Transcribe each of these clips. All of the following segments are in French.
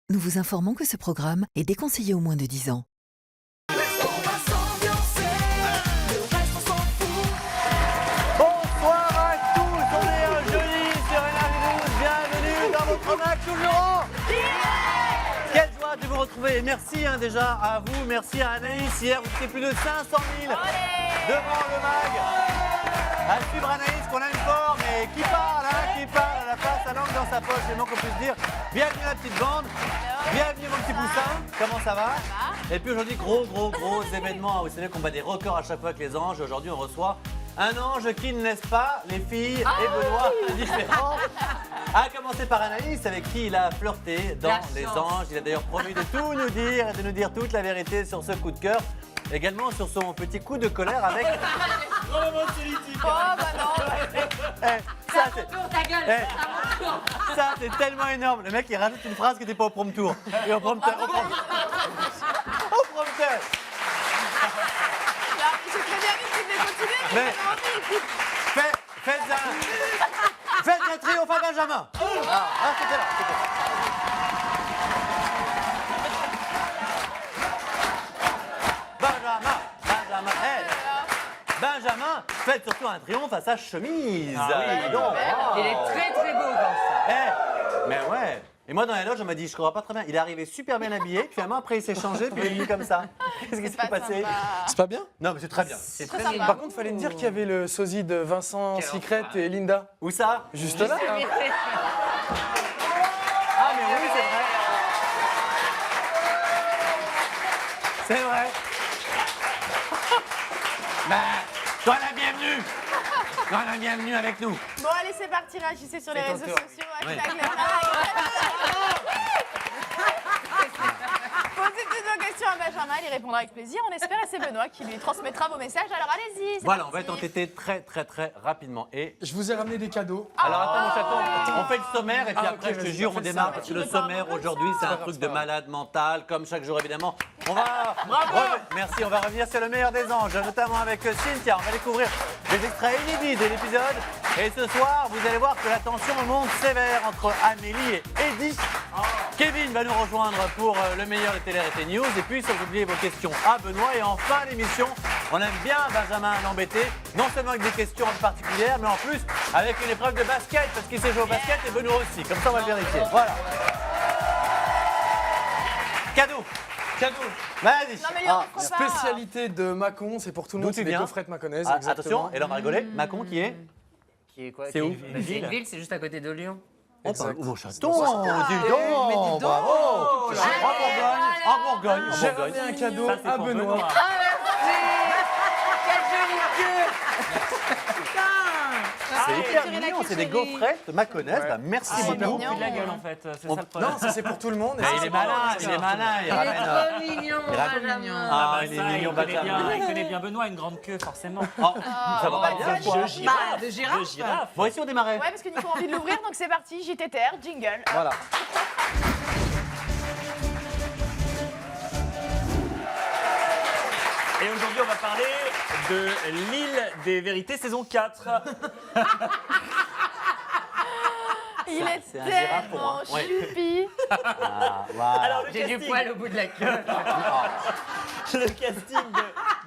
Nous vous informons que ce programme est déconseillé aux moins de 10 ans. Bonsoir à tous, on est un jeudi sur Énergie 12, bienvenue dans votre match toujours. Quelle joie de vous retrouver, merci déjà à vous, merci à Anaïs, hier vous étiez plus de 500 000 devant le mag. À suivre Anaïs qu'on aime fort, mais qui parle, à la face, la langue dans sa poche, c'est le moins qu'on puisse dire. Bienvenue la petite bande, bienvenue mon petit poussin, comment ça va? Et puis aujourd'hui, gros événement, vous savez qu'on bat des records à chaque fois avec les anges, aujourd'hui on reçoit un ange qui ne laisse pas les filles et Benoît indifférents. À commencer par Anaïs, avec qui il a flirté dans Les Anges. Il a d'ailleurs promis de tout nous dire et de nous dire toute la vérité sur ce coup de cœur. Également sur son petit coup de colère avec... Ça c'est tellement énorme. Le mec il rajoute une phrase qui n'était pas au promptour. Et au prompteur. Au prompteur. J'ai très bien vu que tu devais continuer, Mais- Faites un triomphe à Benjamin. C'était là. Benjamin, faites surtout un triomphe à sa chemise. Dis donc. Il est très très beau comme ça. Mais ouais. Et moi dans la loge on m'a dit je comprends pas très bien. Il est arrivé super bien habillé, puis finalement après il s'est changé, puis il est venu comme ça. Qu'est-ce qui s'est passé? C'est pas bien? Non mais c'est très bien. C'est très bien. Par contre, fallait me dire qu'il y avait le sosie de Vincent, Secret et Linda. Où ça? Juste là. Ah mais oui c'est vrai. C'est vrai. Bah, toi la bienvenue. Toi la bienvenue avec nous. Bon, allez, c'est parti, réagissez sur les réseaux sociaux. Oui. Posez toutes vos questions à Benjamin, il y répondra avec plaisir. On espère et c'est Benoît qui lui transmettra vos messages. Alors allez-y. c'est Voilà, on parti. va être entêté très rapidement. Et Je vous ai ramené des cadeaux. alors attends mon chaton, on fait le sommaire et puis Ah, après ok, je te vas-y, jure on on fait démarre ça. parce que le sommaire aujourd'hui c'est un truc de malade mental comme chaque jour évidemment. On va merci, on va revenir sur le meilleur des anges, notamment avec Cynthia. On va découvrir des extraits inédits de l'épisode. Et ce soir, vous allez voir que la tension monte sévère entre Amélie et Eddie. Kevin va nous rejoindre pour le meilleur de Télé-Réalité News. Et puis, sans oublier vos questions à Benoît. Et en fin d'émission, on aime bien Benjamin l'embêter, non seulement avec des questions particulières, mais en plus avec une épreuve de basket, parce qu'il sait jouer au basket et Benoît aussi. Comme ça, on va le vérifier. Voilà. Cadeau. Vas-y. Non, mais lui, on ne pas. Spécialité de Macon, c'est pour tout le D'où monde, tu c'est des viens gaufrettes maconaises. Ah, exactement. attention, et là on va rigoler. Macon qui est Qui est quoi? C'est où? Ville, c'est juste à côté de Lyon. Exact. Mon chaton. Dis donc. Bravo. En Bourgogne. J'ai ramené un cadeau à Benoît. C'est hyper mignon, c'est des gaufrettes maconaises. Bah, merci c'est beaucoup. mignon. de la gueule en fait, c'est ça le problème. Non, ça c'est pour tout le monde. et Mais ça, il est c'est malin, pour- il est malin. Il Il est ramène. trop mignon, il ramène- Benjamin. Ah, Bah, il est ça, mignon, Benjamin. il connaît bien Benoît, une grande queue forcément. Oh, ça va pas bien, quoi. De girafe. Bon, ici on démarrait. Ouais, parce que Nico a envie de l'ouvrir, donc c'est parti. JTTR, jingle. Voilà. Et aujourd'hui, on va parler de l'île des vérités saison 4. Il est c'est un girafe pour tellement moi. Ouais. choupi. Ah, voilà. Alors, le J'ai du casting, poil au bout de la queue. le casting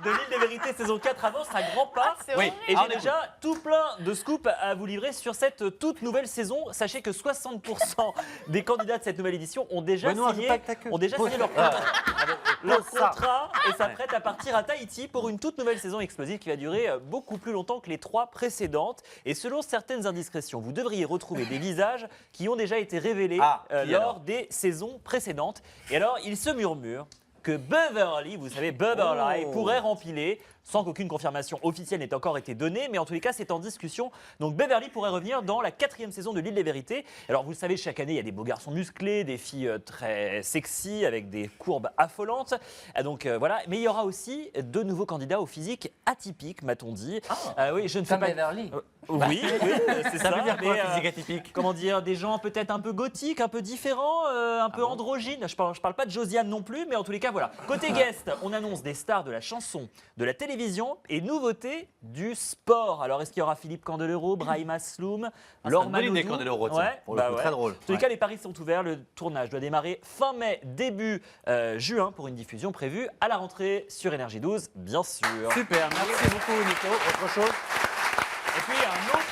de l'île des vérités saison 4 avance à grands pas. C'est Oui. horrible. Et Ah, on j'ai déjà tout plein de scoops à vous livrer sur cette toute nouvelle saison. Sachez que 60% des candidats de cette nouvelle édition ont déjà Benoît, signé, joue pas avec ta queue. leur contrat et s'apprêtent à partir à Tahiti pour une toute nouvelle saison explosive qui va durer beaucoup plus longtemps que les 3 précédentes. Et selon certaines indiscrétions, vous devriez retrouver des visages qui ont déjà été révélés qui lors alors des saisons précédentes. Et alors, il se murmure que Beverly, vous savez, Beverly, pourrait rempiler, sans qu'aucune confirmation officielle n'ait encore été donnée, mais en tous les cas, c'est en discussion. Donc Beverly pourrait revenir dans la 4e saison de l'île des vérités. Alors vous le savez, chaque année, il y a des beaux garçons musclés, des filles très sexy, avec des courbes affolantes. Donc voilà, mais il y aura aussi de nouveaux candidats au physique atypique, m'a-t-on dit. Oui, je ne sais Comme pas... Beverly. Oui, c'est ça. Ça veut dire quoi, mais, physique atypique? Comment dire, des gens peut-être un peu gothiques, un peu différents, un peu androgynes. Je parle pas de Josiane non plus, mais en tous les cas, voilà. Côté guest, on annonce des stars de la chanson, de la télévision, télévision et nouveauté du sport. Alors, est-ce qu'il y aura Philippe Candeloro, Brahim Asloum, Laure bonne idée, Manodou? Candeloro, tiens, pour le coup, très drôle. En tous les cas, les paris sont ouverts. Le tournage doit démarrer fin mai, début juin pour une diffusion prévue à la rentrée sur Énergie 12, bien sûr. Super, merci beaucoup Nico. Autre chose? Et puis, un autre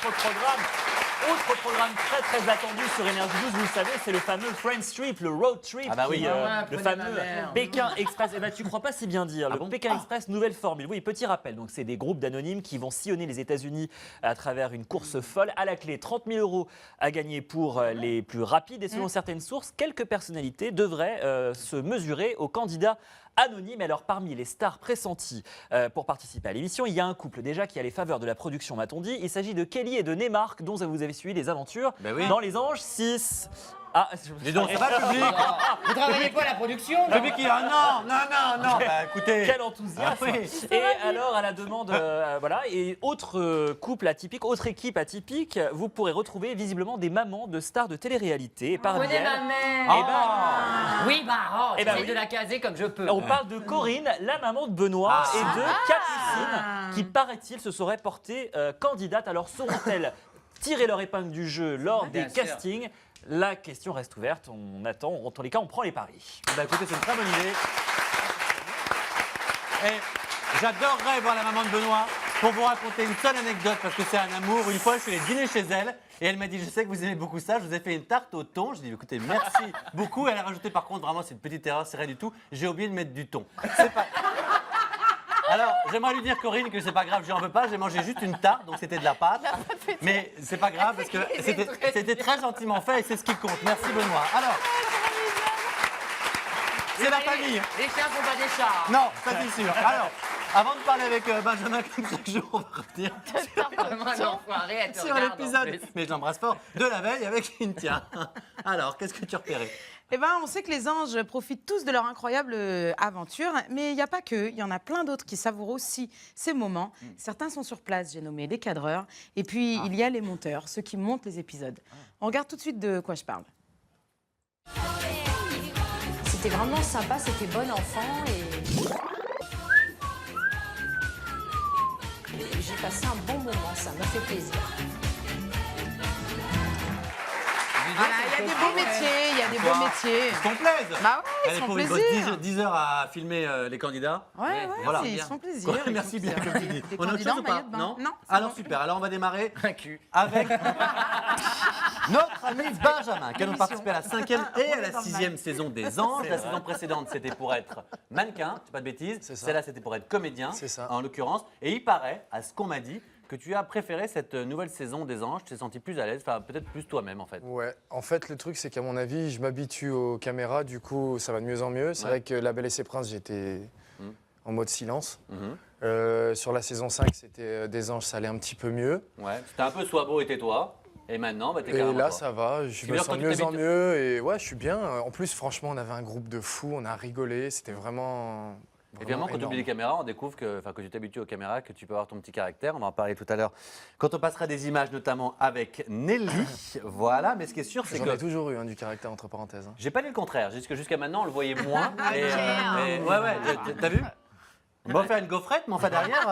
programme très très attendu sur Énergie 12, vous le savez, c'est le fameux Friends Trip, le road trip, Ah bah oui. le fameux Pékin Express. Eh ben, tu crois pas si bien dire, le Pékin Express nouvelle formule. Oui, petit rappel, donc c'est des groupes d'anonymes qui vont sillonner les États-Unis à travers une course folle. À la clé, 30 000 € à gagner pour les plus rapides. Et selon certaines sources, quelques personnalités devraient se mesurer aux candidats anonyme. Alors, parmi les stars pressenties pour participer à l'émission, il y a un couple déjà qui a les faveurs de la production, m'a-t-on dit. Il s'agit de Kelly et de Neymar, dont vous avez suivi les aventures dans Les Anges 6. Ah, Dis donc, ça va, public? Vous travaillez quoi à la production? Le public, il a non. Bah, écoutez. Quel enthousiasme! Ah oui. Et alors, à la demande, voilà, et autre couple atypique, autre équipe atypique, vous pourrez retrouver visiblement des mamans de stars de télé-réalité. Et parmi Connais elles, ma mère. eh ben, Oui, bah, Eh ben j'essaie oui. de la caser comme je peux. on parle de Corinne, la maman de Benoît, et de Capucine, qui, paraît-il, se serait portée candidate. Alors, sauront-elles tirer leur épingle du jeu lors des Bien sûr. castings? La question reste ouverte, on attend. En tous les cas, on prend les paris. Bah écoutez, c'est une très bonne idée. Et j'adorerais voir la maman de Benoît pour vous raconter une seule anecdote parce que c'est un amour. Une fois, je suis allé dîner chez elle et elle m'a dit: je sais que vous aimez beaucoup ça, je vous ai fait une tarte au thon. Je dis: écoutez, merci beaucoup. Elle a rajouté, par contre, vraiment, c'est une petite erreur, c'est rien du tout. J'ai oublié de mettre du thon. C'est pas... Alors, j'aimerais lui dire, Corinne, que c'est pas grave, j'en veux pas, j'ai mangé juste une tarte, donc c'était de la pâte. Mais c'est pas grave parce que c'était très gentiment fait et c'est ce qui compte. Merci Benoît. Alors, c'est la famille. Les chiens sont pas des chats. Non, ça c'est sûr. Alors, avant de parler avec Benjamin comme chaque jour, on va revenir Vraiment un enfoiré, elle te sur regarde en l'épisode, plus. mais je l'embrasse fort, de la veille avec Cynthia. Alors, qu'est-ce que tu repérais? Eh ben, on sait que les anges profitent tous de leur incroyable aventure, mais il n'y a pas que, il y en a plein d'autres qui savourent aussi ces moments. Certains sont sur place, j'ai nommé les cadreurs, et puis il y a les monteurs, ceux qui montent les épisodes. On regarde tout de suite de quoi je parle. C'était vraiment sympa, c'était bon enfant et j'ai passé un bon moment, ça m'a fait plaisir. Voilà, il y a des beaux métiers, il y a des beaux métiers. Ils se font plaisir. Bah ouais, ils Elle se font bosse plaisir. 10 heures à filmer les candidats. Ouais, Voilà. ils se font plaisir. ils Merci font bien, plaisir. comme tu dis. Des On a autre candidats chose en ou pas? maillot de bain. Non. Non, c'est Alors bon. super. Alors on va démarrer Un cul. avec notre ami Benjamin, qui a donc participé à la 5e et à la 6e saison des Anges. La saison précédente, c'était pour être mannequin, c'est pas de bêtises. C'est ça. Celle-là, c'était pour être comédien, C'est ça. en l'occurrence. Et il paraît, à ce qu'on m'a dit, que tu as préféré cette nouvelle saison des Anges. Tu t'es senti plus à l'aise, enfin peut-être plus toi-même en fait. Ouais, en fait, le truc, c'est qu'à mon avis, je m'habitue aux caméras, du coup, ça va de mieux en mieux. C'est Ouais. vrai que La Belle et ses Princes, j'étais en mode silence. Mhm. Sur la saison 5, c'était des anges, ça allait un petit peu mieux. Ouais, c'était un peu sois beau et tais-toi. Et maintenant, bah, t'es Et carrément là, toi. ça va, je veux me dire, sens quand de tu mieux en t'habites- mieux. Et ouais, je suis bien. En plus, franchement, on avait un groupe de fous, on a rigolé, c'était vraiment. Évidemment, quand tu énorme. oublies les caméras, on découvre que tu t'habitues aux caméras, que tu peux avoir ton petit caractère. On va en parler tout à l'heure. Quand on passera des images, notamment avec Nelly. Voilà, mais ce qui est sûr, c'est J'en que. ai toujours eu du caractère, entre parenthèses. hein. J'ai pas dit le contraire, jusqu'à maintenant, on le voyait moins. et, Pierre. ouais, t'as vu? On va faire une gaufrette, mais enfin derrière,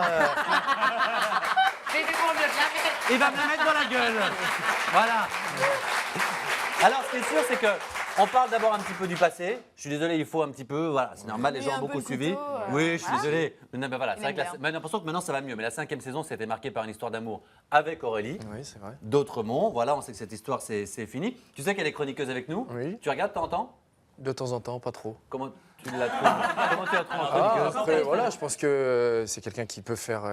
C'est du bon mieux que la fête. il va me la mettre dans la gueule. Voilà. Alors, ce qui est sûr, c'est que on parle d'abord un petit peu du passé. Je suis désolé, il faut un petit peu. Voilà, c'est normal, les Oui, gens ont un peu beaucoup le suivi. couteau, Oui, je suis désolé. Mais non, mais voilà, Il c'est vrai que aime bien. j'ai l'impression que maintenant ça va mieux. Mais la 5e saison, c'était marqué par une histoire d'amour avec Aurélie. Oui, c'est vrai. D'Autremont. Voilà, on sait que cette histoire, c'est fini. Tu sais qu'elle est chroniqueuse avec nous. Oui. Tu regardes, t'entends? De temps en temps, pas trop. Comment tu la trouves? Comment tu la trouves en chroniqueuse? Après, voilà, je pense que c'est quelqu'un qui peut faire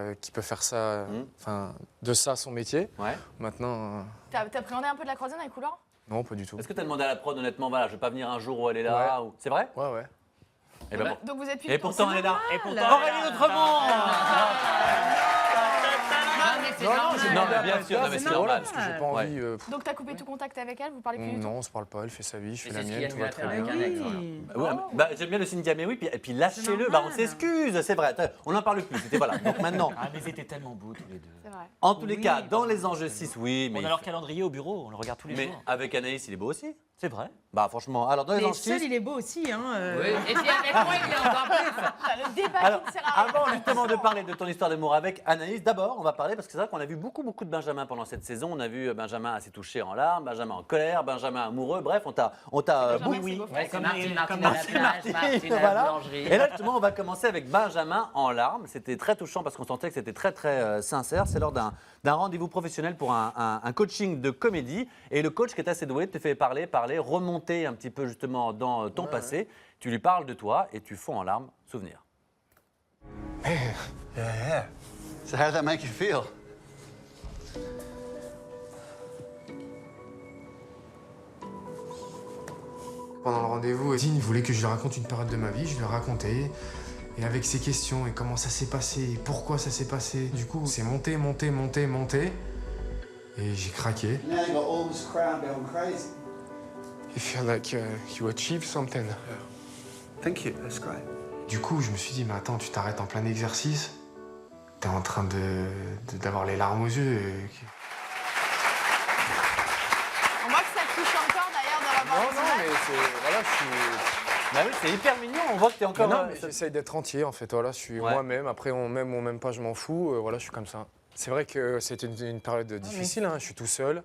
ça, enfin, de ça son métier. Ouais. Maintenant, T'as appréhendé un peu de la croisière dans les couloirs? non, pas du tout. Est-ce que tu as demandé à la prod, honnêtement, voilà, je vais pas venir un jour où elle est là ou... C'est vrai? Ouais, ouais. Et, ben, Donc vous êtes plus et pourtant, elle est là. Et pourtant, Aurélie Autremont! Non, mais c'est Non, normal. j'ai Non, demandé mais à bien ma sûr, place, non, mais c'est voilà, normal. parce que j'ai pas Ouais. envie. Donc t'as coupé tout contact avec elle, vous parlez plus du tout? Non, on se parle pas, elle fait sa vie, je fais Mais la c'est ce qu'il y mienne, a tout de va mieux à très faire bien. avec un ex, voilà. Ouais, bah, j'aime bien le Cynthia, mais oui, puis, et puis lâchez-le, bah, on s'excuse, c'est vrai. Attends, on n'en parle plus, c'était voilà. Donc maintenant, Ah, mais ils étaient tellement beaux tous les deux. C'est vrai. en tous les cas, dans les enjeux 6, oui, mais, On a leur calendrier au bureau, on le regarde tous les mais jours. avec Anaïs, il est beau aussi. C'est vrai. Bah franchement, alors dans les Mais astuces... seul, il est beau aussi. Hein, Oui. Et puis avec moi, il est encore plus. Le débat Alors, qui ne sert à rien. avant justement de parler de ton histoire d'amour avec Anaïs, d'abord, on va parler, parce que c'est vrai qu'on a vu beaucoup de Benjamin pendant cette saison. On a vu Benjamin assez touché en larmes, Benjamin en colère, Benjamin amoureux. Bref, on t'a Benjamin, oui. Ouais, c'est Comme Martine à la Martine, plage, Martine à la voilà. boulangerie. Et là, justement, on va commencer avec Benjamin en larmes. C'était très touchant parce qu'on sentait que c'était très sincère. C'est lors d'un rendez-vous professionnel pour un coaching de comédie. Et le coach qui est assez doué te fait parler, remonter un petit peu justement dans ton passé. Tu lui parles de toi et tu fonds en larmes. Souvenir. Yeah. So how did that make you feel? Pendant le rendez-vous, Dean voulait que je lui raconte une période de ma vie, je lui ai raconté. Et avec ses questions et comment ça s'est passé, et pourquoi ça s'est passé, du coup, c'est monté. Et j'ai craqué. Now you got all this crowd going crazy. You feel like you achieved something. Thank you. That's great. Du coup, je me suis dit, mais attends, tu t'arrêtes en plein exercice. T'es en train d'avoir les larmes aux yeux. On voit que ça te touche encore d'ailleurs dans la bande. mais c'est... Voilà, je suis... Bah oui, c'est hyper mignon. On voit que tu es encore. non, mais j'essaye d'être entier, en fait. Voilà, je suis moi-même. Après, on m'aime ou on m'aime pas, je m'en fous. Voilà, je suis comme ça. C'est vrai que c'était une période difficile. Hein. Je suis tout seul,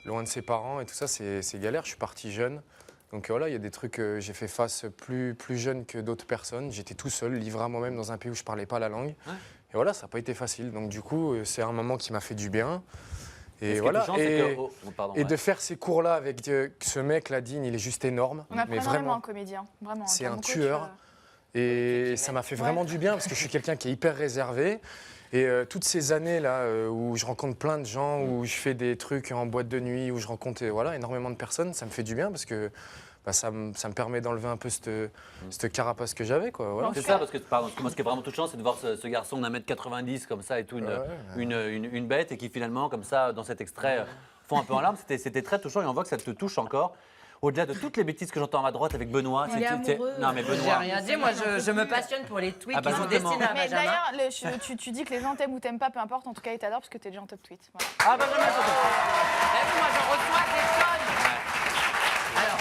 loin de ses parents et tout ça, c'est galère. Je suis parti jeune. Donc voilà, il y a des trucs que j'ai fait face plus jeune que d'autres personnes. J'étais tout seul, livré à moi-même dans un pays où je parlais pas la langue. Ouais. Et voilà, ça n'a pas été facile. Donc du coup, c'est un moment qui m'a fait du bien. Et voilà. Et de faire ces cours-là avec ce mec, Dean, il est juste énorme. On apprend mais énormément vraiment, en comédien. Vraiment. c'est Comme un coach, tueur. Et ça m'a fait vraiment du bien parce que je suis quelqu'un qui est hyper réservé. Et toutes ces années-là où je rencontre plein de gens, où je fais des trucs en boîte de nuit, où je rencontre énormément de personnes, ça me fait du bien parce que ça me permet d'enlever un peu cette carapace que j'avais. Voilà. C'est ça, parce que pardon, moi, ce qui est vraiment touchant, c'est de voir ce garçon d'1m90 comme ça et tout, une bête, et qui finalement, comme ça, dans cet extrait, fond un peu en larmes. C'était très touchant et on voit que ça te touche encore. Au-delà de toutes les bêtises que j'entends à ma droite avec Benoît. Il est amoureux. Non, mais J'ai Benoît. rien dit, moi je me passionne pour les tweets qui sont justement. destinés à Mais Benjamin. d'ailleurs, tu dis que les gens t'aiment ou t'aiment pas, peu importe, en tout cas ils t'adorent parce que t'es déjà en top tweet. Voilà. Ah, Benjamin, Moi j'en reçois des tonnes. Alors,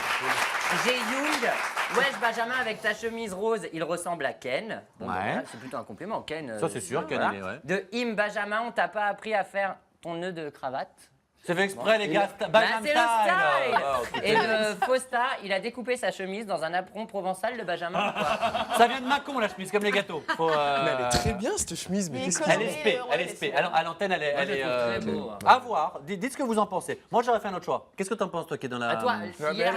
j'ai Young. Wesh Benjamin avec ta chemise rose, il ressemble à Ken. Bon, voilà, c'est plutôt un compliment, Ken. Ça, c'est sûr, Ken, il est, ouais. De Im Benjamin, on t'a pas appris à faire ton nœud de cravate. C'est fait exprès, les gars. Bah, c'est le style. Et de Fausta, il a découpé sa chemise dans un apron provençal de Benjamin. Ça vient de Mâcon, la chemise, comme les gâteaux. Mais elle est très bien, cette chemise. Mais qu'est-ce Elle est spé, elle est spé. Alors, à l'antenne, elle est très beau. à voir. Dites ce que vous en pensez. Moi, j'aurais fait un autre choix. Qu'est-ce que t'en penses, toi, qui est dans la... À toi, hier,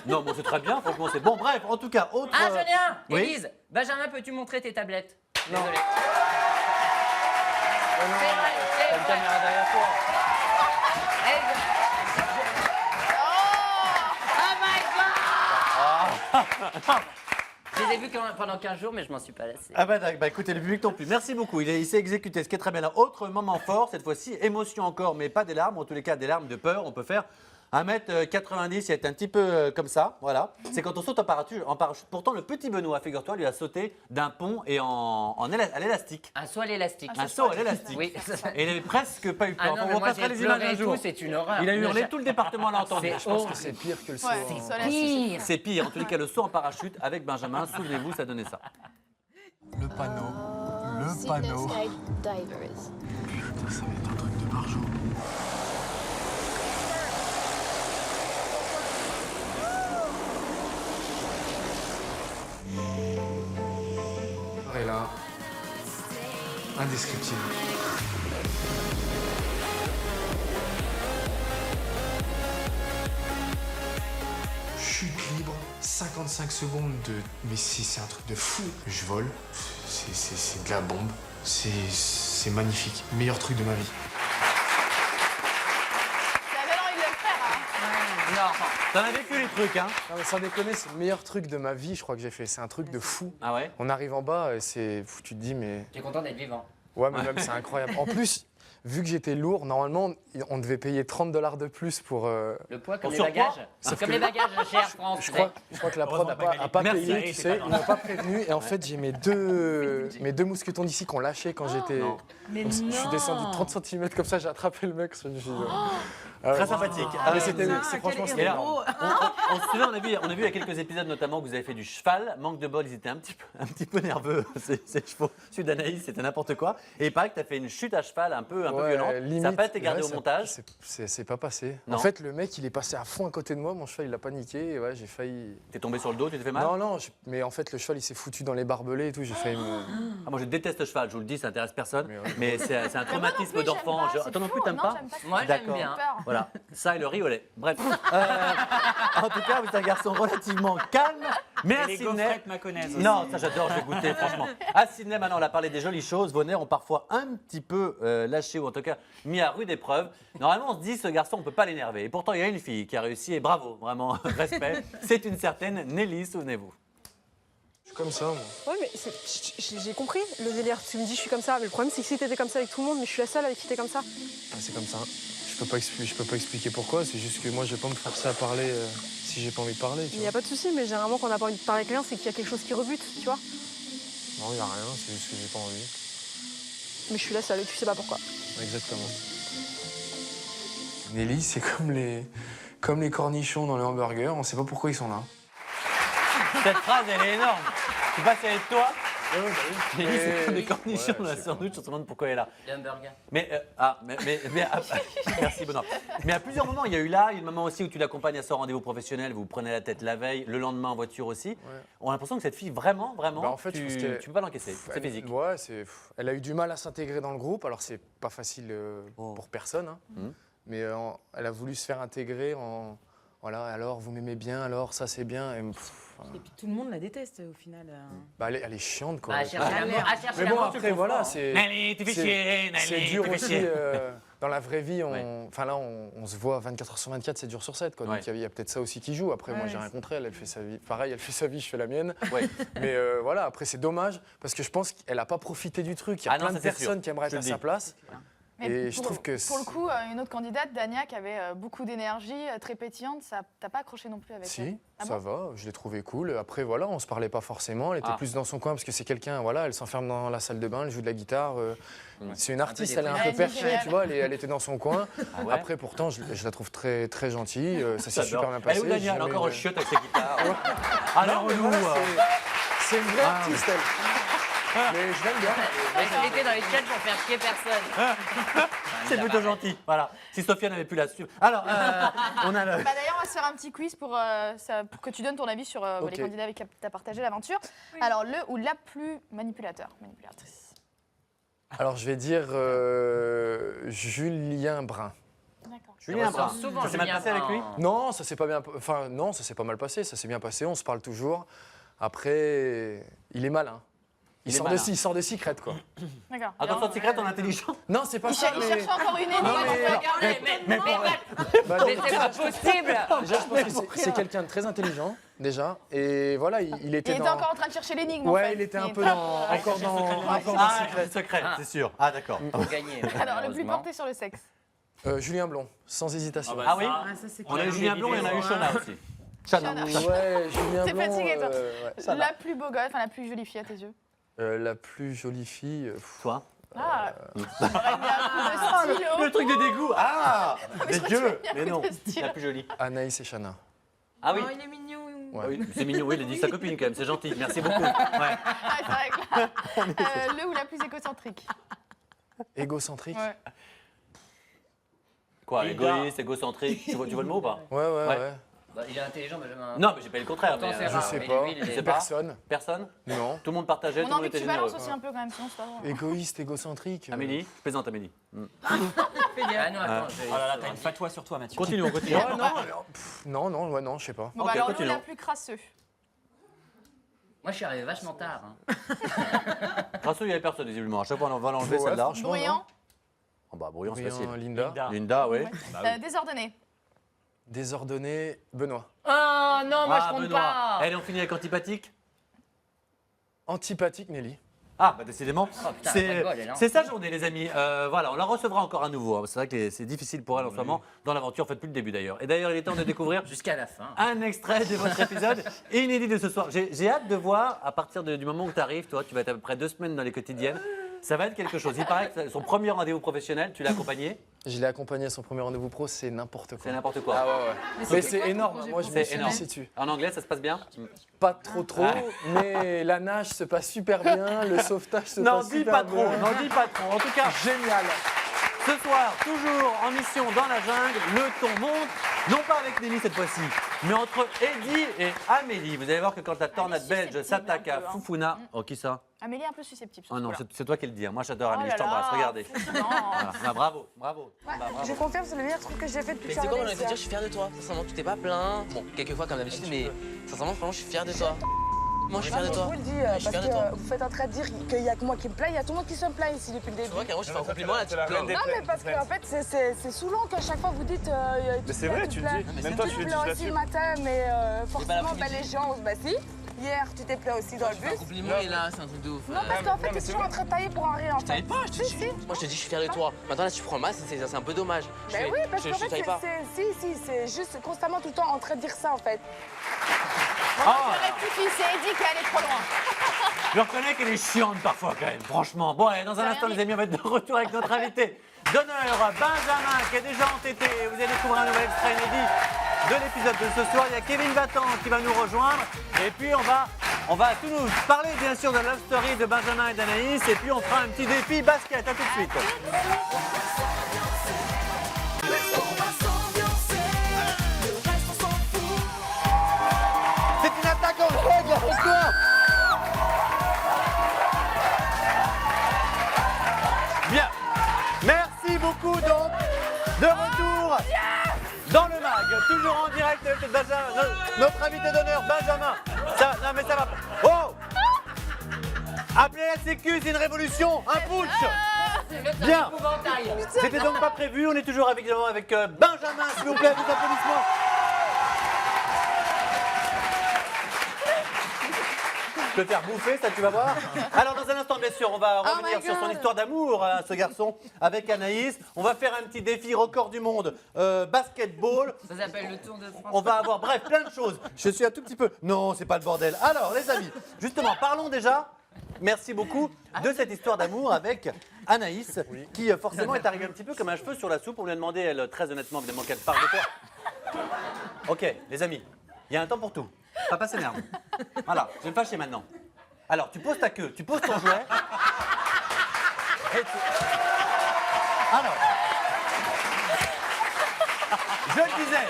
Non, bon, c'est très bien, franchement, c'est bon. Bref, en tout cas, autre... Ah, Julien, Oui. Élise, Benjamin, peux-tu montrer tes tablettes? Non. Désolé. C'est vrai, c'est T'as une vrai. caméra derrière toi. Je les ai vus pendant 15 jours, mais je m'en suis pas lassé. Ah bah, écoutez, le public non plus. Merci beaucoup. Il s'est exécuté, ce qui est très bien. Là, autre moment fort, cette fois-ci, émotion encore, mais pas des larmes. En tous les cas, des larmes de peur. On peut faire 1m90, il est un petit peu comme ça, voilà. C'est quand on saute en parachute. Pourtant, le petit Benoît, figure-toi, lui a sauté d'un pont et à l'élastique. Un saut à l'élastique. Un saut à l'élastique. Oui. Et il n'avait presque pas eu peur. Ah Enfin, non, on mais vous moi passera j'ai les images un pleuré jour. tout, c'est une horreur. Il a hurlé, Mais tout le département l'a entendu. C'est Je pense que horrible. c'est pire que le saut. Ouais, ça laisse. Pire. c'est pire. En tous les cas, le saut en parachute avec Benjamin, souvenez-vous, ça donnait ça. Le panneau. Le panneau. Divers. Putain, ça va être un truc de margeau. Et là, indescriptible. Chute libre, 55 secondes de... Mais c'est un truc de fou. Je vole, c'est de la bombe. C'est magnifique. Meilleur truc de ma vie. J'avais envie de le faire. Hein. Non. T'en as vécu les trucs, hein? Non mais sans déconner, c'est le meilleur truc de ma vie, je crois que j'ai fait. C'est un truc de fou. Ah ouais? On arrive en bas, tu te dis mais... Tu es content d'être vivant. Ouais, mais même c'est incroyable. En plus, vu que j'étais lourd, normalement, on devait payer $30 de plus pour. Le poids comme les surpoids. bagages. Sauf Comme que- les bagages chez Air France. Je crois que la prod n'a pas Merci, payé, Magali, tu c'est sais, pas ils m'ont pas prévenu. Et en fait, j'ai mes deux mousquetons d'ici qu'on lâché quand j'étais. non. Mais Donc, je suis descendu de 30 cm comme ça, j'ai attrapé le mec. Je me suis dit, Très sympathique. mais c'était, putain, c'est franchement, quel c'était héros. énorme. On se souvient, on a vu il y a quelques épisodes notamment que vous avez fait du cheval. Manque de bol, ils étaient un petit peu nerveux. Ces chevaux. Celui d'Anaïs, c'était n'importe quoi. Et il paraît que tu as fait une chute à cheval un peu Ouais, violente. limite, ça n'a pas été gardé ouais, au ça- montage. C'est pas passé. Non. En fait, le mec, il est passé à fond à côté de moi. Mon cheval, il a paniqué. Et ouais, j'ai failli. T'es tombé sur le dos, tu t'es fait mal? Non, mais en fait, le cheval, il s'est foutu dans les barbelés et tout. J'ai failli me. Ah, moi, je déteste le cheval, je vous le dis, ça intéresse personne. Mais ouais. Mais c'est un Mais moi non traumatisme plus, d'enfant. j'aime pas, Toi non c'est plus, fou. t'aimes Non, pas? j'aime pas. Moi, j'aime D'accord. bien. Peur. Voilà, ça et le riz au lait. Bref. En tout cas, vous êtes un garçon relativement calme. Mais Et à les Sydney. gaufrettes maconaises aussi. Non, ça j'adore, je vais goûter, franchement. À Sydney, maintenant, on a parlé des jolies choses. Vos nerfs ont parfois un petit peu lâché, ou en tout cas mis à rude épreuve. Normalement, on se dit, ce garçon, on ne peut pas l'énerver. Et pourtant, il y a une fille qui a réussi, et bravo, vraiment, respect. C'est une certaine Nelly, souvenez-vous. Je suis comme ça, moi. Ouais, mais j'ai compris le délire. Tu me dis, je suis comme ça. Mais le problème, c'est que si t'étais comme ça avec tout le monde, mais je suis la seule avec qui t'es comme ça. Ah, c'est comme ça. Je peux pas expliquer pourquoi. C'est juste que moi, je vais pas me forcer à parler si j'ai pas envie de parler. Tu Il n'y vois. a pas de souci, mais généralement, quand on n'a pas envie de parler avec quelqu'un, c'est qu'il y a quelque chose qui rebute, tu vois. Non, il y a rien. C'est juste que j'ai pas envie. Mais je suis la seule et tu sais pas pourquoi. Exactement. Nelly, c'est comme les cornichons dans les hamburgers. On sait pas pourquoi ils sont là. Cette phrase, elle est énorme. Tu passes avec toi. Nelly, c'est comme des Ouais, cornichons dans la je sais pas. sandwich, on se demande pourquoi elle est là. Les hamburgers. Merci Benoît. Mais à plusieurs moments, il y a eu là, il y a eu le moment aussi où tu l'accompagnes à son rendez-vous professionnel, vous prenez la tête la veille, le lendemain en voiture aussi. On a l'impression que cette fille, vraiment, Bah, en fait, je pense tu qu'elle- peux pas l'encaisser, c'est physique. Ouais, elle a eu du mal à s'intégrer dans le groupe. Alors, c'est pas facile pour personne. Hein. Mais elle a voulu se faire intégrer en. Voilà, alors vous m'aimez bien, alors ça c'est bien. Et puis tout le monde la déteste au final. bah, elle est chiante quoi. À chercher l'amour. À chercher Mais bon, l'amour, tu après, le voilà, comprends. c'est. Nelly, tu fais chier, C'est Nelly, dur tu fais aussi. chier. Dans la vraie vie, Ouais. enfin là, on se voit 24 h sur 24, 7 jours sur 7. Quoi. Ouais. Donc il y a peut-être ça aussi qui joue. Après, moi, Ouais, j'ai rien c'est- contre elle. Elle fait sa vie. Pareil, elle fait sa vie, je fais la mienne. Ouais. Mais voilà, après, c'est dommage parce que je pense qu'elle n'a pas profité du truc. Il y a Ah non, plein de ça, c'est personnes sûr. qui aimeraient Je être à le sa dis. place. Mais Et je trouve que pour le coup, une autre candidate, Dania, qui avait beaucoup d'énergie, très pétillante, ça t'as pas accroché non plus avec elle. Si, Ah ça va, je l'ai trouvé cool. Après, voilà, on se parlait pas forcément. Elle était Ah. plus dans son coin parce que c'est quelqu'un, voilà, elle s'enferme dans la salle de bain, elle joue de la guitare. C'est une artiste, elle est un peu déprimante. perchée, Ouais, tu vois, elle était dans son coin. Ah ouais. Après, pourtant, je la trouve très, très gentille. Ça s'est super bien Elle passé. est où Dania? Elle est J'ai encore en jamais- chiotte avec ses guitares. Ah non, mais relou. voilà, c'est une vraie artiste, elle. Mais je l'aime bien. Elle était dans les chats pour faire chier personne. C'est plutôt gentil. Voilà. Si Sophia n'avait pu la suivre. Alors, on a le. Bah, d'ailleurs, on va se faire un petit quiz pour que tu donnes ton avis sur Ok. les candidats avec qui tu as partagé l'aventure. Alors, le ou la plus manipulatrice. Alors, je vais dire Julien Brun. D'accord. Julien ressort Brun. souvent Ça s'est mal Julien passé avec lui? Brun. Non, ça s'est pas bien. Enfin, non, ça s'est pas mal passé. Ça s'est bien passé. On se parle toujours. Après, il est malin. Il est Il malin. sort des secrètes, quoi. D'accord. Attention, secrète, on est intelligent. Non, c'est pas Il ça. cherche encore une Non, énigme. mais- Regardez, mais Bah, mais c'est pas possible. déjà, je pense que c'est quelqu'un de très intelligent, déjà. Et voilà, il Il était était dans. encore en train de chercher l'énigme. en Ouais, fait. il était un peu était- dans. Encore dans Ah, secret. secret, c'est sûr. Ah, d'accord. Pour gagner. Alors, le plus malheureusement. porté sur le sexe. Julien Blond, sans hésitation. Ah oui? Ah, ça, c'est On a eu clair. Julien Blond et on a eu Shona aussi. Shona. Ouais, Julien T'es Blond. fatigué, toi. Ouais. La plus beau gosse, enfin la plus jolie fille à tes yeux. La plus jolie fille. Toi? Ah, j'aurais mis un coup de stylo. Le truc de dégoût. Ah, mais je crois que dégueu. tu as mis un Mais coup non, de stylo. la plus jolie. Anaïs et Chana. Ah oui. Oh, il est mignon. Ouais. Ah oui, c'est mignon. Oui, il a dit sa copine quand même. C'est gentil. Merci beaucoup. Ouais. Ah, c'est vrai que là, le ou la plus égocentrique. Égocentrique. Ouais. Quoi, Hilda. égoïste, égocentrique. Tu vois le mot ou pas? Ouais. Ouais. Bah, il est intelligent, Benjamin. Non, mais j'ai pas eu le contraire. Pourtant, mais, c'est Je rare. sais mais pas. lui, il est- sais pas. Personne. Personne? Non. Tout le monde partageait, tout On le a monde envie que était tu balances généreux. aussi un peu quand même, sinon c'est pas drôle. Égoïste, égocentrique. Amélie, je plaisante Amélie. Ah non, attends, Oh là là, t'as une fatwa sur toi, Mathieu. Continuons, continuons. Ouais, non, je sais pas. Bon, Ok, bah alors, le continuons. la plus crasseux. Moi, je suis arrivé vachement tard. hein. Grâce à il n'y avait personne, visiblement. À chaque fois, on va l'enlever Ouais. celle-là. Bruyant. Oh, bah, bruyant, c'est Brillant, facile. Linda. Linda. Linda, oui. Désordonné. Désordonné, Benoît. Oh non, moi, je compte Benoît. pas. Allez, on finit avec antipathique. Antipathique, Nelly. Ah, bah décidément, Oh, putain, elle rigole, elle, hein. c'est sa journée, les amis. Voilà, on la recevra encore à nouveau. Hein. C'est vrai que c'est difficile pour elle en ce moment, dans l'aventure, en fait, depuis le début d'ailleurs. Et d'ailleurs, il est temps de découvrir Jusqu'à la fin. un extrait de votre épisode inédit de ce soir. J'ai hâte de voir, à partir du moment où tu arrives, toi, tu vas être à peu près 2 semaines dans les quotidiennes. Ça va être quelque chose. Il paraît que son premier rendez-vous professionnel, tu l'as accompagné. Je l'ai accompagné à son premier rendez-vous pro, c'est n'importe quoi. C'est n'importe quoi. Ah ouais. Mais c'est énorme, moi je me C'est suis énorme. laissé dessus. En anglais, ça se passe bien? Pas trop, mais la nage se passe super bien, le sauvetage se Non, passe dis super pas bien. trop, non, dis pas trop. En tout cas, Génial. ce soir, toujours en mission dans la jungle, le ton monte, non pas avec Nelly cette fois-ci, mais entre Eddie et Amélie. Vous allez voir que quand la tornade belge s'attaque à Foufouna... Oh, qui ça? Amélie est un peu susceptible. Oh non, c'est toi qui le dis. Moi, j'adore Oh Amélie, là je t'embrasse, là, regardez. effectivement. Voilà. Ah, bravo, bravo. Bah, bravo. Je confirme, c'est le meilleur truc que j'ai fait depuis Mais que c'est je quoi, suis on arrivée a dire, je ici. suis fier de toi. Sincèrement, tu t'es pas plaint. Bon, quelquefois comme d'habitude, mais sincèrement, franchement, je suis fier de toi. Moi, je suis fier de Je toi. vous le dis, Je suis parce fier de toi. que vous faites en train de dire qu'il n'y a que moi qui me plains, il y a tout le monde qui se plaint ici depuis le début. Tu vois, carrément, je fais un compliment là, tu te plains. Non, mais parce qu'en fait, c'est saoulant qu'à chaque fois vous dites. Mais c'est vrai, tu le dis. Même toi, tu le dis pleures aussi là-dessus. le matin, mais forcément, l'après-midi. les gens, bah si. Hier, tu t'es plaint aussi dans le Je fais un bus. compliment et là, c'est un truc de ouf. Non, parce qu'en fait, tu es toujours en train de tailler pour un rien. Je taille pas, je te dis. Moi, je te dis, je suis fier de toi. Maintenant, là, tu prends le masque, c'est un peu dommage. Ben oui, parce je qu'en fait, taille pas. c'est juste constamment tout le temps en train de dire ça en fait. Je rectifie, c'est Eddie qui est allé trop loin. Je reconnais qu'elle est chiante parfois quand même, franchement. Bon, allez, dans un instant, les amis, on va être de retour avec notre invité d'honneur, Benjamin, qui est déjà entêté. Vous allez découvrir un nouvel extrait inédit de l'épisode de ce soir. Il y a Kevin Battan qui va nous rejoindre. Et puis, on va tout nous parler, bien sûr, de la love story de Benjamin et d'Anaïs. Et puis, on fera un petit défi basket. À tout de suite. C'est une attaque en règle avec toi. Bien. Merci beaucoup donc. De retour dans le mag, toujours en direct avec Benjamin, notre invité d'honneur, Benjamin. Ça, non mais ça va pas. Oh. Appelez la sécu, c'est une révolution, un putsch. Bien. C'était donc pas prévu, on est toujours évidemment avec Benjamin, s'il vous plaît, vos applaudissements. Je peux te faire bouffer, ça tu vas voir. Alors dans un instant, bien sûr, on va revenir sur son histoire d'amour à ce garçon avec Anaïs. On va faire un petit défi record du monde, basketball. Ça s'appelle le Tour de France. On va avoir, bref, plein de choses. Je suis un tout petit peu... Non, c'est pas le bordel. Alors les amis, justement, parlons déjà, merci beaucoup, de cette histoire d'amour avec Anaïs, qui forcément est arrivée un petit peu comme un cheveu sur la soupe. On lui a demandé, elle, très honnêtement, évidemment, qu'elle parle de quoi. Ok, les amis, il y a un temps pour tout. Papa s'énerve. Voilà, je vais me fâcher maintenant. Alors, tu poses ta queue, tu poses ton jouet. Alors, je le disais,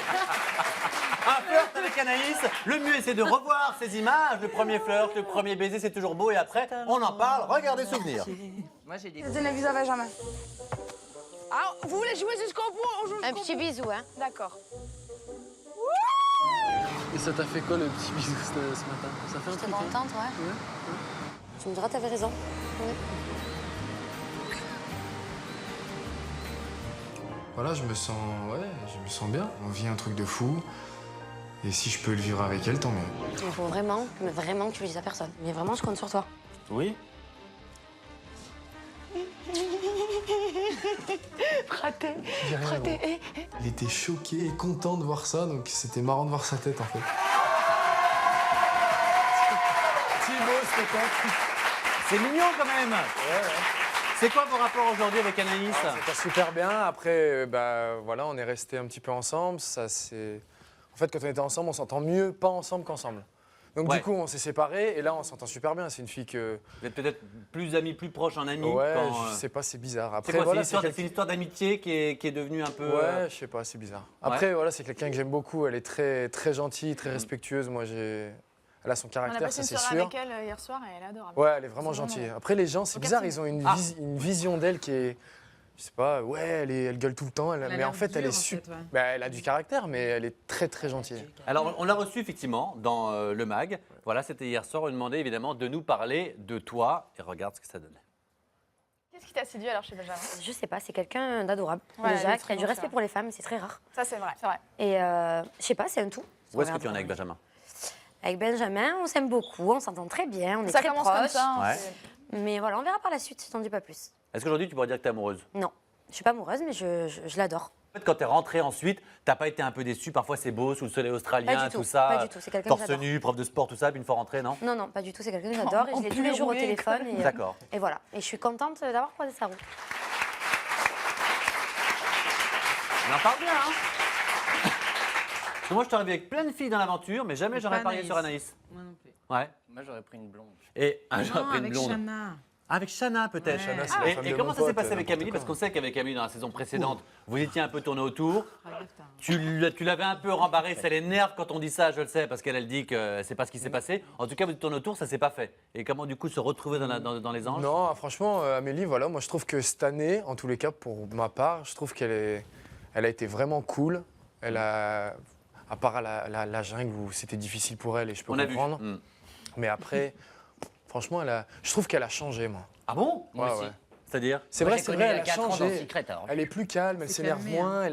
un flirt avec Anaïs, le mieux c'est de revoir ces images. Le premier flirt, le premier baiser, c'est toujours beau et après, on en parle. Regardez souvenir. Moi, j'ai des. Donnez le visage à Benjamin. Ah, vous voulez jouer jusqu'au bout? On joue Un petit bisou, hein. D'accord. Et ça t'a fait quoi le petit bisou ce matin? Ça fait un J'étais truc, hein? contente, ouais. Tu me diras, t'avais raison. Oui. Voilà, je me sens bien. On vit un truc de fou. Et si je peux le vivre avec elle, tant mieux. Il faut vraiment, mais vraiment que tu le dises à personne. Mais vraiment, je compte sur toi. Oui. Fraté. J'ai rien, Fraté. gros. Il était choqué et content de voir ça, donc c'était marrant de voir sa tête en fait. C'est mignon quand même. C'est quoi vos rapports aujourd'hui avec Anaïs? Ça passe super bien. Après, bah, voilà, on est resté un petit peu ensemble. Ça, c'est... En fait, quand on était ensemble, on s'entend mieux pas ensemble qu'ensemble. Donc Ouais. du coup, on s'est séparés et là, on s'entend super bien. C'est une fille que... Vous êtes peut-être plus amis, plus proches en amis. Ouais, quand, je sais pas, c'est bizarre. C'est Après, quoi, voilà, c'est une histoire d'amitié qui est devenue un peu... Ouais, je sais pas, c'est bizarre. Après, voilà, c'est quelqu'un que j'aime beaucoup. Elle est très, très gentille, très respectueuse. Moi, elle a son On a caractère, passé ça une c'est soirée sûr. avec elle hier soir et elle est adorable. Ouais, elle est vraiment C'est gentille. vraiment- Après, les gens, c'est bizarre, Regarde, ils ont Ah. une vision d'elle qui est... Je sais pas, ouais, elle gueule tout le temps. Mais en fait, elle est super... Bah, elle a du caractère, mais elle est très, très gentille. Alors, on l'a reçu effectivement dans le mag. Voilà, c'était hier soir. On lui demandait évidemment de nous parler de toi. Et regarde ce que ça donne. Qu'est-ce qui t'a séduit alors chez Benjamin? Je sais pas, c'est quelqu'un d'adorable. Ouais, elle Déjà, est qui très a du gentille, respect ouais. pour les femmes, c'est très rare. Ça, c'est vrai. C'est vrai. Et je sais pas, c'est un tout. Où est-ce que tu en es avec Benjamin? Avec Benjamin, on s'aime beaucoup, on s'entend très bien, on est Ça très commence proches. comme ça. Hein, Ouais. Mais voilà, on verra par la suite, je t'en dis pas plus. Est-ce qu'aujourd'hui, tu pourrais dire que t'es amoureuse? Non, je suis pas amoureuse, mais je l'adore. En fait, quand t'es rentrée ensuite, t'as pas été un peu déçue? Parfois, c'est beau, sous le soleil australien, Pas du tout, tout ça. pas du tout, c'est quelqu'un que Torse j'adore. nu, prof de sport, tout ça, puis une fois rentrée, non? Non, non, pas du tout, c'est quelqu'un que j'adore et je l'ai tous les jours au téléphone. Et, D'accord. Et voilà, et je suis contente d'avoir croisé sa route. On en parle bien, hein? Parce que moi, je suis arrivé avec plein de filles dans l'aventure, mais jamais j'aurais parié sur Anaïs. Moi non plus. Ouais. Moi, j'aurais pris une blonde. Et j'aurais Non, pris une avec blonde. Shana. Avec Shana, peut-être. Shana, c'est la femme Et de comment mon ça s'est pote, passé avec n'importe Amélie? quoi. Parce qu'on sait qu'avec Amélie, dans la saison précédente, vous étiez un peu tourné autour. Tu l'avais un peu rembarré, ça l'énerve quand on dit ça, je le sais, parce qu'elle dit que c'est pas ce qui s'est passé. En tout cas, vous êtes tourné autour, ça s'est pas fait. Et comment, du coup, se retrouver dans les anges? Non, franchement, Amélie, voilà, moi je trouve que cette année, en tous les cas, pour ma part, je trouve elle a été vraiment cool. Elle a, à part la jungle où c'était difficile pour elle et je peux On a vu. comprendre. Mais après, franchement, je trouve qu'elle a changé, moi. Ah bon? Ouais, ouais. C'est-à-dire? C'est Moi, vrai, j'ai c'est connu vrai, il y a elle a 4 ans dans changé. Secret, alors. Elle est plus calme, elle C'est s'énerve calmé, moins.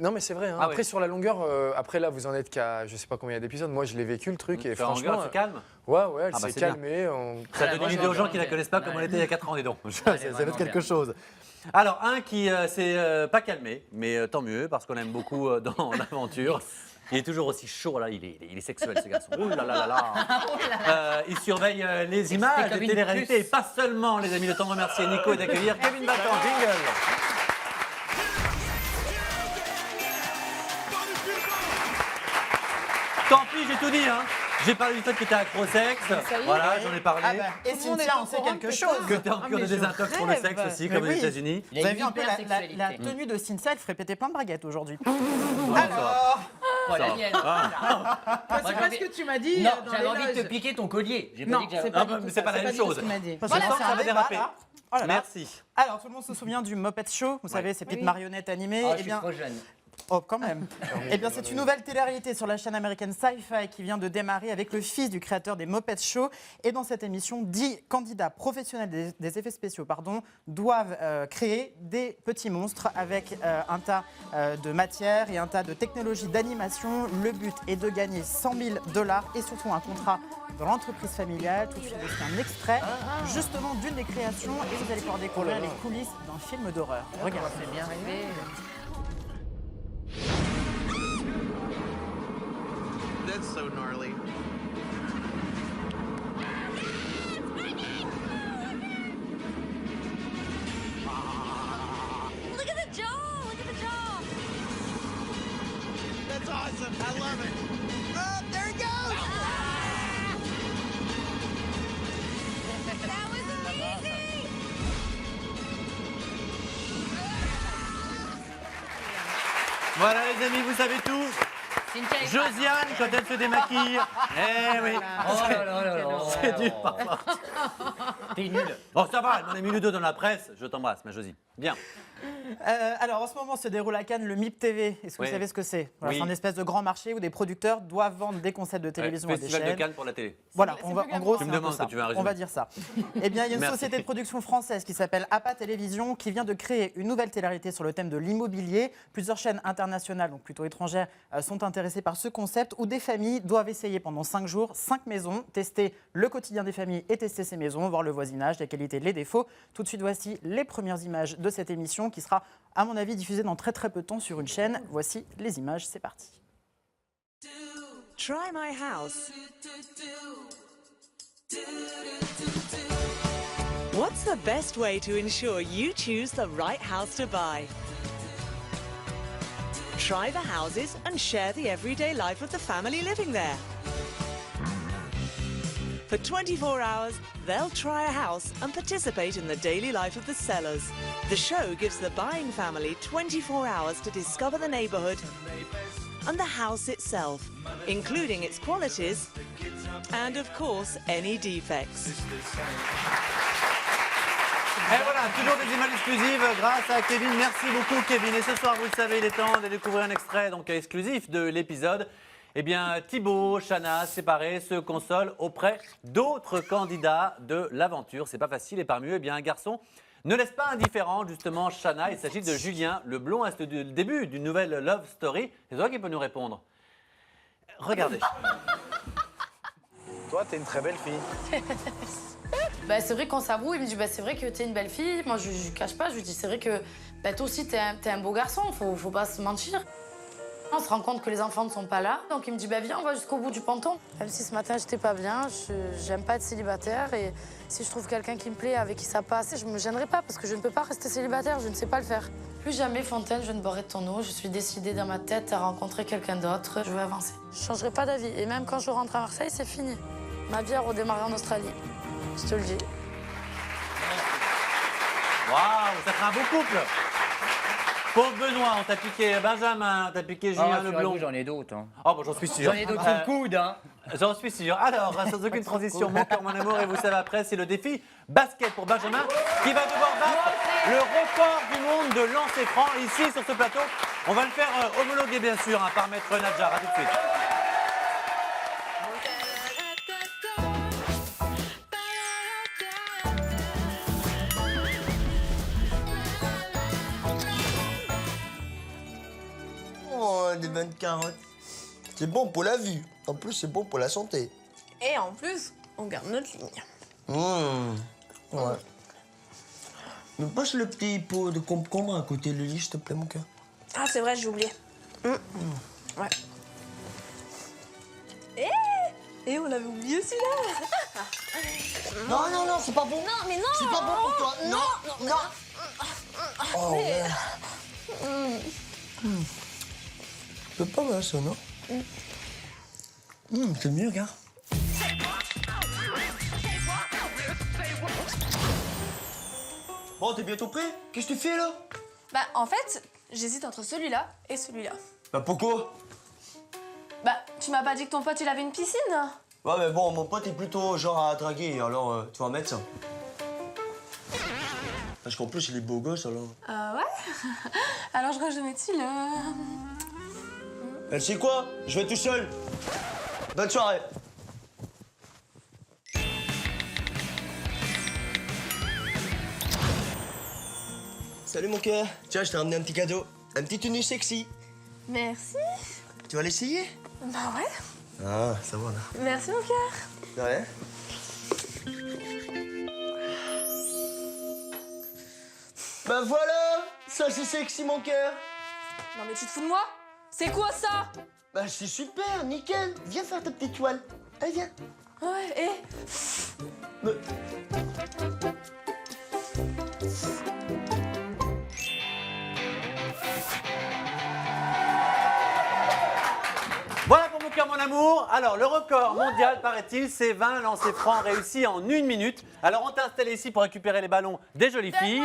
Non, mais c'est vrai. Hein. Ah Après, oui. sur la longueur, après là, vous en êtes qu'à je sais pas combien d'épisodes. Moi, je l'ai vécu le truc et Sur la franchement. longueur, c'est calme? Ouais, elle Ah bah, s'est c'est bien. calmée. Ça donne une idée aux gens qui ne la connaissent pas comme on était il y a 4 ans, dis donc. Ça va être quelque chose. Alors, un qui s'est pas calmé, mais tant mieux, parce qu'on aime beaucoup dans l'aventure. Il est toujours aussi chaud, là, il est sexuel, ce garçon. Ouh là là là là. Il surveille les images comme de une télé-réalité, et puce. pas seulement, les amis. Le temps de remercier Nico et d'accueillir Kevin Battan. Jingle. Tant pis, j'ai tout dit, hein. J'ai parlé du fait que t'es accro-sexe. Voilà, j'en ai parlé. Ah bah, et Cynthia, on sait quelque chose. Que t'es en cure de désintox pour le sexe aussi, comme aux États-Unis. Vous avez vu un peu la tenue de Cynthia, elle ferait péter plein de braguettes aujourd'hui. Alors, Voilà, mienne. C'est pas ce que tu m'as dit. Non, dans j'avais les envie de te loges. piquer ton collier. J'ai pas Non, dit que j'avais- c'est pas Ah, du bah, tout mais ça, c'est pas la pas même du tout chose. ce qu'il m'a dit. Parce Ce que soir, là, ça va ça déraper. là. Oh là là. Merci. Alors, tout le monde se souvient du Muppet Show, vous savez, ces petites marionnettes animées. Oh, Eh je suis bien, trop jeune. oh, quand même. Eh bien, c'est une nouvelle télé-réalité sur la chaîne américaine Sci-Fi qui vient de démarrer avec le fils du créateur des Muppet Show. Et dans cette émission, 10 candidats professionnels des effets spéciaux doivent créer des petits monstres avec un tas de matières et un tas de technologies d'animation. Le but est de gagner 100 000 $ et surtout un contrat dans l'entreprise familiale. Tout de suite, voici un extrait justement d'une des créations et vous allez pouvoir découvrir les coulisses d'un film d'horreur. Regardez. C'est bien rêvé. That's so gnarly. Look at the jaw! Look at the jaw! That's awesome. I love it. Oh, there he goes. That was amazing! Voilà les amis, vous savez tout. Cynthia est Josiane, quand elle se démaquille. Eh oui. Oh là là là là. C'est dur parfois. T'es nul. Bon, ça va, elle m'en a mis le deux dans la presse. Je t'embrasse, ma Josie. Bien. Alors en ce moment se déroule à Cannes le MIP TV. Est-ce que Oui. vous savez ce que c'est? Voilà, Oui. C'est un espèce de grand marché où des producteurs doivent vendre des concepts de télévision à des Festival chaînes. de Cannes pour la télé. Voilà, C'est on va, plus en gros, Tu me c'est un peu demandes ça. que tu veux un On résumé. va dire ça. Eh bien, il y a une Merci. société de production française qui s'appelle APA Télévision qui vient de créer une nouvelle télé-réalité sur le thème de l'immobilier. Plusieurs chaînes internationales, donc plutôt étrangères, sont intéressées par ce concept où des familles doivent essayer pendant 5 jours 5 maisons, tester le quotidien des familles et tester ces maisons, voir le voisinage, les qualités, les défauts. Tout de suite, voici les premières images de cette émission qui sera, à mon avis, diffusée dans très très peu de temps sur une chaîne. Voici les images, c'est parti. Try my house. What's the best way to ensure you choose the right house to buy? Try the houses and share the everyday life of the family living there. For 24 hours, they'll try a house and participate in the daily life of the sellers. The show gives the buying family 24 hours to discover the neighborhood and the house itself, including its qualities and, of course, any defects. Et voilà, toujours des images exclusives grâce à Kevin. Merci beaucoup Kevin. Et ce soir, vous le savez, il est temps de découvrir un extrait donc exclusif de l'épisode. Eh bien, Thibaut, Shana, séparés, se consolent auprès d'autres candidats de l'aventure. C'est pas facile et parmi eux, eh bien, un garçon ne laisse pas indifférent justement Shana. Il s'agit de Julien, le blond. C'est le début d'une nouvelle love story. C'est toi qui peux nous répondre. Regardez. Toi, t'es une très belle fille. Bah, c'est vrai qu'on s'avoue, il me dit bah, c'est vrai que t'es une belle fille. Moi je cache pas, je lui dis c'est vrai que bah, toi aussi t'es un beau garçon, faut pas se mentir. On se rend compte que les enfants ne sont pas là, donc il me dit bah viens on va jusqu'au bout du ponton. Même si ce matin j'étais pas bien, j'aime pas être célibataire et si je trouve quelqu'un qui me plaît, avec qui ça passe, je me gênerai pas parce que je ne peux pas rester célibataire, je ne sais pas le faire. Plus jamais Fontaine, je ne boirai de ton eau, je suis décidée dans ma tête à rencontrer quelqu'un d'autre, je veux avancer. Je changerai pas d'avis et même quand je rentre à Marseille, c'est fini. Ma vie a redémarré en Australie, je te le dis. Waouh, ça fera un beau couple. Pour Benoît, on t'a piqué Benjamin, on t'a piqué Julien Leblond. J'en ai d'autres. Hein. Oh, bon, j'en suis sûr. J'en ai d'autres sous le coude. Hein. J'en suis sûr. Alors, sans aucune transition, mon cœur, mon amour, et vous savez après, c'est le défi basket pour Benjamin qui va devoir battre le record du monde de lancer franc ici sur ce plateau. On va le faire homologuer, bien sûr, hein, par Maître Nadjar. À tout de suite. Oh, des bonnes carottes. C'est bon pour la vue. En plus, c'est bon pour la santé. Et en plus, on garde notre ligne. Ouais. Me passe le petit pot de concombre à côté du lit, s'il te plaît, mon cœur. Ah, c'est vrai, j'ai oublié. Ouais. Et on avait oublié celui-là. Non, non, non, c'est pas bon. Non, mais non. C'est pas bon pour toi. Non, non, non. Oh, ouais. C'est pas mal, ça, non? C'est mieux, regarde. Bon, t'es bientôt prêt? Qu'est-ce que tu fais, là? Bah, en fait, j'hésite entre celui-là et celui-là. Bah, pourquoi? Bah, tu m'as pas dit que ton pote, il avait une piscine? Ouais, mais bon, mon pote est plutôt genre à draguer, alors tu vas en mettre ça. Parce qu'en plus, il est beau gosse, alors. Ouais. Alors, je crois que je vais mettre celui-là. Elle sait quoi? Je vais tout seul. Bonne soirée. Salut mon cœur. Tiens, je t'ai ramené un petit cadeau. Un petit tenue sexy. Merci. Tu vas l'essayer? Bah ouais. Ah, ça va là. Merci mon cœur. De rien. Bah voilà. Ça c'est sexy mon cœur. Non mais tu te fous de moi? C'est quoi ça? Bah c'est super, nickel. Viens faire ta petite toile. Allez, viens. Ouais, et... Voilà pour mon cœur, mon amour. Alors, le record mondial, paraît-il, c'est 20 lancers francs réussis en 1 minute. Alors, on t'a installé ici pour récupérer les ballons des jolies filles.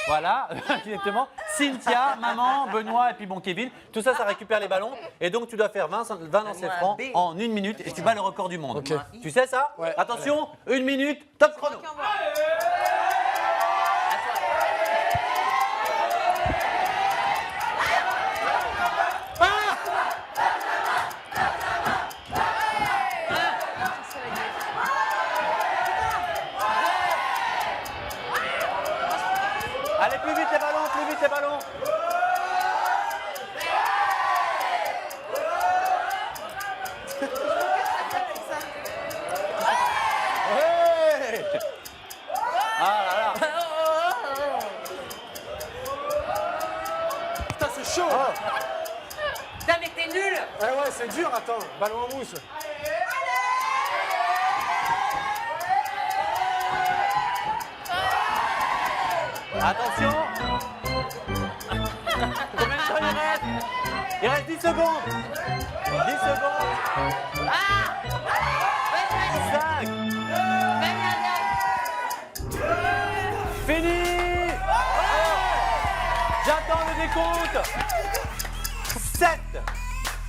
Voilà, exactement. Cynthia, maman, Benoît et puis bon Kevin. Tout ça, ça récupère les ballons. Et donc, tu dois faire 20 lancers francs en 1 minute et tu bats le record du monde. Okay. Tu sais ça? Ouais. Attention, 1 minute, top chrono. Allez, plus vite les ballons, plus vite les ballons. Hey! Ah là là. Putain, c'est chaud. Putain, mais t'es nul. Eh ouais, c'est dur, attends. Ballon en mousse. Attention. Combien de temps il reste? Il reste 10 secondes. 10 secondes. 5. Fini. J'attends le décompte. 7.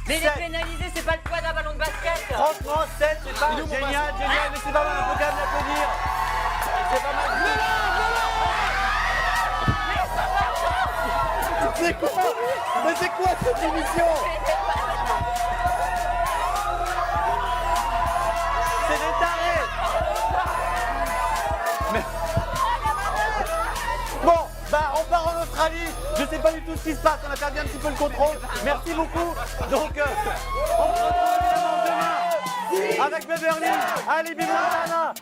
Mais les pénalisés, c'est pas le poids d'un ballon de basket. Franchement, 7, c'est pas génial, mais c'est pas mal, on peut quand même l'applaudir. C'est pas mal. C'est quoi? Mais c'est quoi cette émission? C'est des tarés. Mais... Bon, bah on part en Australie. Je sais pas du tout ce qui se passe, on a perdu un petit peu le contrôle. Merci beaucoup. Donc, on se retrouve évidemment demain. avec Beverly, Ali Bimantana,